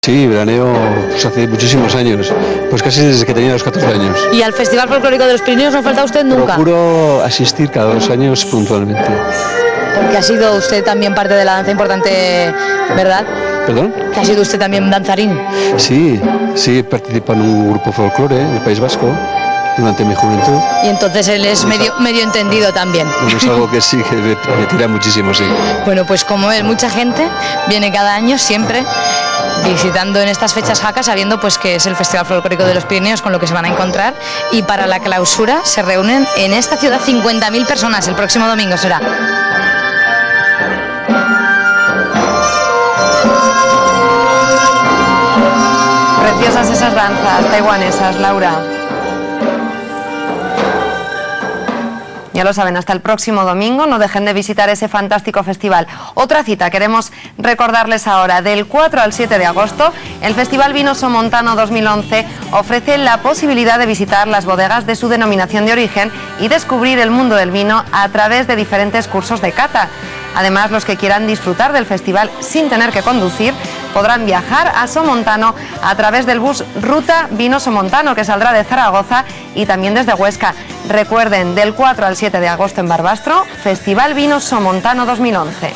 Sí, veraneo pues hace muchísimos años, pues casi desde que tenía los 14 años. ¿Y al Festival Folclórico de los Pirineos no falta usted nunca? Procuro asistir cada 2 años puntualmente. Porque ha sido usted también parte de la danza importante, ¿verdad? ¿Perdón? Que ha sido usted también danzarín. Sí, participo en un grupo folclore en el País Vasco durante mi juventud. Y entonces él es medio entendido también. Bueno, es algo que sí, que me tira muchísimo, sí. Bueno, pues como él, mucha gente viene cada año siempre visitando en estas fechas jacas, sabiendo pues que es el Festival Folclórico de los Pirineos, con lo que se van a encontrar, y para la clausura se reúnen en esta ciudad 50.000 personas, el próximo domingo será. Preciosas esas danzas taiwanesas, Laura. Ya lo saben, hasta el próximo domingo no dejen de visitar ese fantástico festival. Otra cita queremos recordarles ahora. Del 4 al 7 de agosto, el Festival Vino Somontano 2011 ofrece la posibilidad de visitar las bodegas de su denominación de origen y descubrir el mundo del vino a través de diferentes cursos de cata. Además, los que quieran disfrutar del festival sin tener que conducir podrán viajar a Somontano a través del bus Ruta Vino Somontano, que saldrá de Zaragoza y también desde Huesca. Recuerden, del 4 al 7 de agosto en Barbastro, Festival Vino Somontano 2011.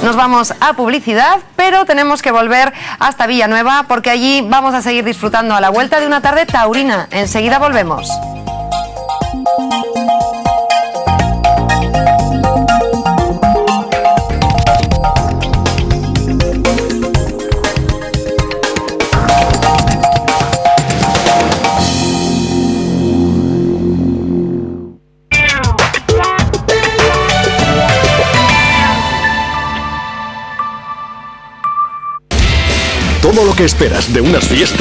Nos vamos a publicidad, pero tenemos que volver hasta Villanueva porque allí vamos a seguir disfrutando a la vuelta de una tarde taurina. Enseguida volvemos. Todo lo que esperas de unas fiestas